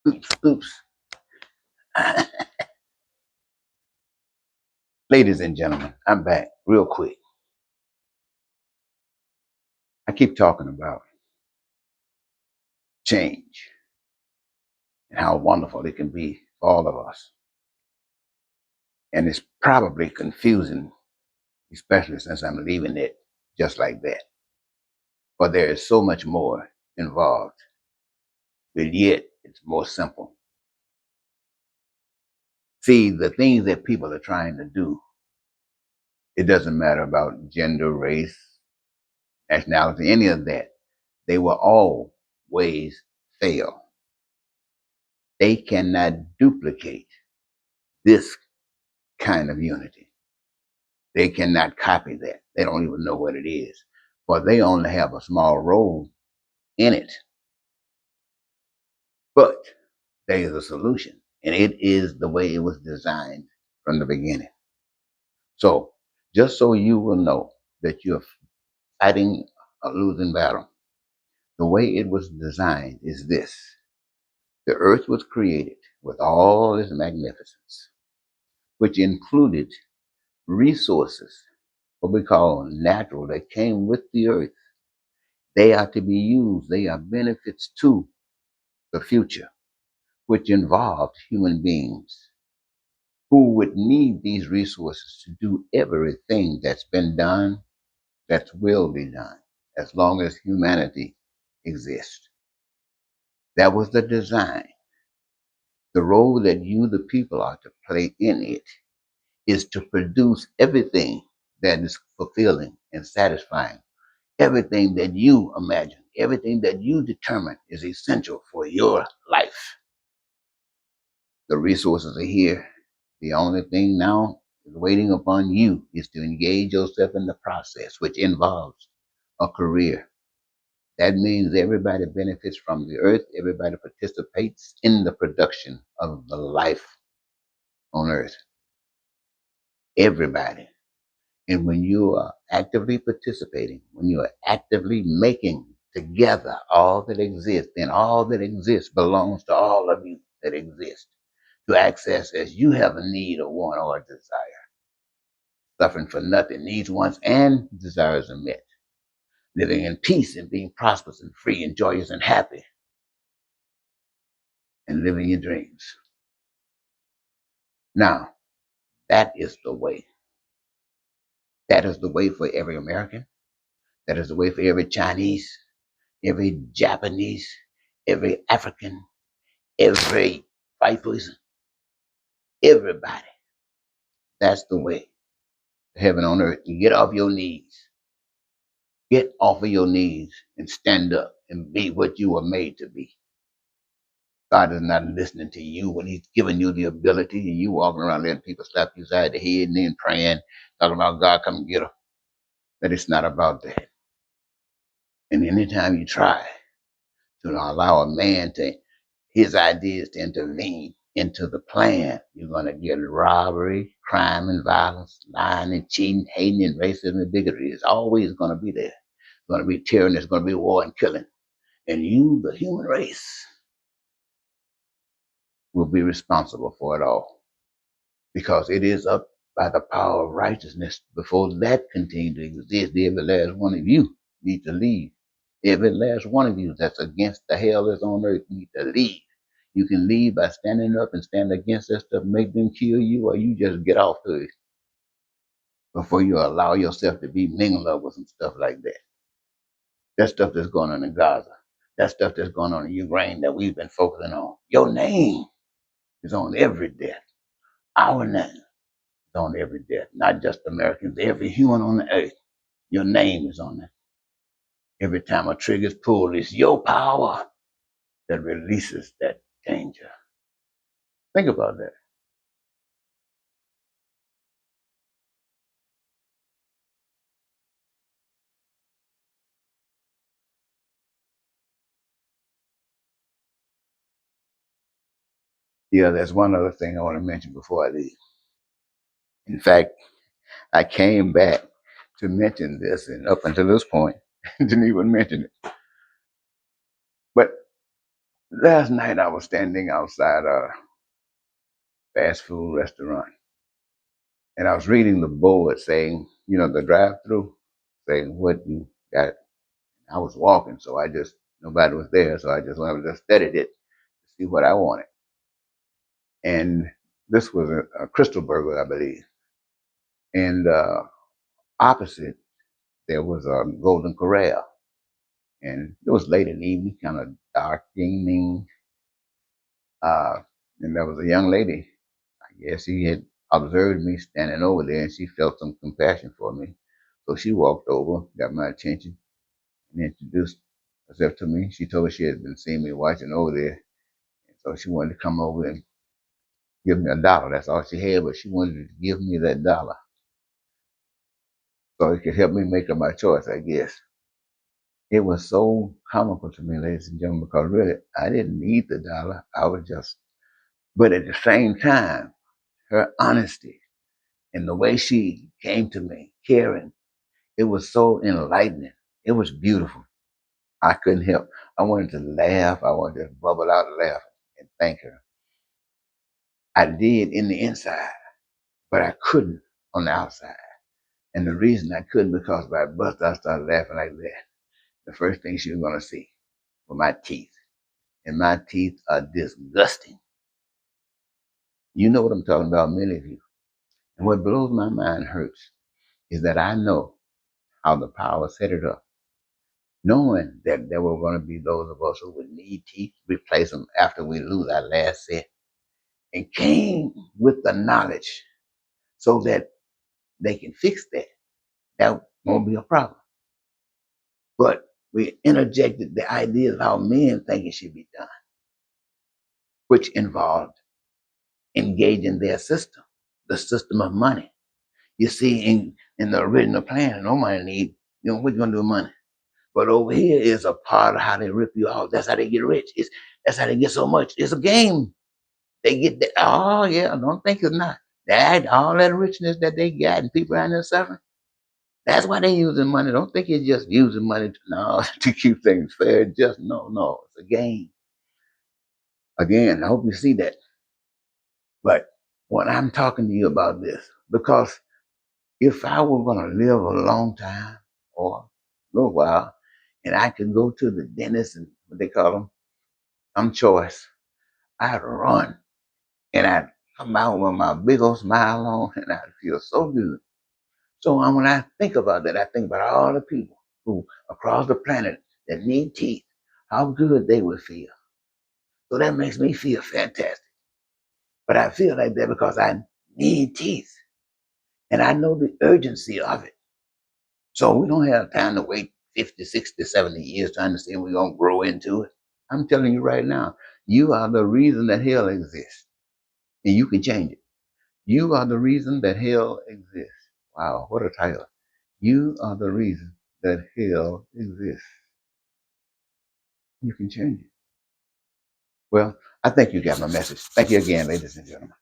Oops. Ladies and gentlemen, I'm back real quick. I keep talking about change and how wonderful it can be for all of us. And it's probably confusing, especially since I'm leaving it just like that. But there is so much more involved, but yet it's more simple. See, the things that people are trying to do, it doesn't matter about gender, race, nationality, any of that. They will always fail. They cannot duplicate this kind of unity. They cannot copy that. They don't even know what it is. But they only have a small role in it. But there is a solution. And it is the way it was designed from the beginning. So just so you will know that you're fighting a losing battle, the way it was designed is this. The earth was created with all its magnificence, which included resources, what we call natural, that came with the earth. They are to be used. They are benefits to the future, which involved human beings who would need these resources to do everything that's been done, that will be done, as long as humanity exists. That was the design. The role that you, the people, are to play in it is to produce everything that is fulfilling and satisfying, everything that you imagine, everything that you determine is essential for your life. The resources are here. The only thing now is waiting upon you is to engage yourself in the process, which involves a career. That means everybody benefits from the earth, everybody participates in the production of the life on earth. Everybody. And when you are actively participating, when you are actively making together all that exists, then all that exists belongs to all of you that exist to access as you have a need or want or a desire. Suffering for nothing, needs, wants, and desires are met. Living in peace and being prosperous and free and joyous and happy and living your dreams. Now, that is the way. That is the way for every American. That is the way for every Chinese, every Japanese, every African, every white person, everybody. That's the way to heaven on earth. You get off your knees. Get off of your knees and stand up and be what you were made to be. God is not listening to you when He's giving you the ability and you walking around letting people slap you side the head and then praying, talking about God come and get her. That it's not about that. And anytime you try to allow a man to his ideas to intervene into the plan, you're gonna get robbery, crime and violence, lying and cheating, hating and racism and bigotry. It's always gonna be there. It's gonna be tyranny, it's gonna be war and killing. And you, the human race, will be responsible for it all. Because it is up by the power of righteousness. Before that continue to exist, every last one of you need to leave. Every last one of you that's against the hell that's on earth need to leave. You can leave by standing up and stand against that stuff, make them kill you, or you just get off to it before you allow yourself to be mingled up with some stuff like that. That stuff that's going on in Gaza, that stuff that's going on in Ukraine that we've been focusing on. Your name is on every death. Our name is on every death, not just Americans, every human on the earth. Your name is on it. Every time a trigger is pulled, it's your power that releases that danger. Think about that. Yeah, there's one other thing I want to mention before I leave. In fact, I came back to mention this, and up until this point, didn't even mention it. But Last night I was standing outside a fast food restaurant and I was reading the board saying, the drive through, saying what you got. I was walking, so nobody was there, so I just went and just studied it to see what I wanted. And this was a Crystal Burger, I believe. And opposite, there was a Golden Corral. And it was late in the evening, kind of dark evening. Uh, and there was a young lady. I guess she had observed me standing over there and she felt some compassion for me. So she walked over, got my attention, and introduced herself to me. She told me she had been seeing me watching over there. And so she wanted to come over and give me $1. That's all she had, but she wanted to give me that dollar so it could help me make up my choice, I guess. It was so comical to me, ladies and gentlemen, because really I didn't need the dollar. I was just, but at the same time, her honesty and the way she came to me, caring, it was so enlightening. It was beautiful. I couldn't help. I wanted to laugh. I wanted to bubble out laughing and thank her. I did in the inside, but I couldn't on the outside. And the reason I couldn't because if I bust, I started laughing like that. The first thing she was going to see were my teeth. And my teeth are disgusting. You know what I'm talking about, many of you. And what blows my mind hurts is that I know how the power set it up, knowing that there were going to be those of us who would need teeth, replace them after we lose our last set, and came with the knowledge so that they can fix that. That won't be a problem. But we interjected the idea of how men think it should be done, which involved engaging their system, the system of money. You see, in the original plan, no money need, what you gonna do with money? But over here is a part of how they rip you off. That's how they get rich. That's how they get so much. It's a game. They get that. Oh yeah, don't think it's not. That all that richness that they got and people out there suffering. That's why they using money. Don't think it's just using money to, no, to keep things fair. Just no. It's a game. Again, I hope you see that. But when I'm talking to you about this, because if I were going to live a long time or a little while, and I could go to the dentist and what they call them, choice, I'd run and I'd come out with my big old smile on and I'd feel so good. So when I think about that, I think about all the people who across the planet that need teeth, how good they would feel. So that makes me feel fantastic. But I feel like that because I need teeth and I know the urgency of it. So we don't have time to wait 50, 60, 70 years trying to see if we're going to grow into it. I'm telling you right now, you are the reason that hell exists and you can change it. You are the reason that hell exists. Wow, what a title. You are the reason that hell exists. You can change it. Well, I think you got my message. Thank you again, ladies and gentlemen.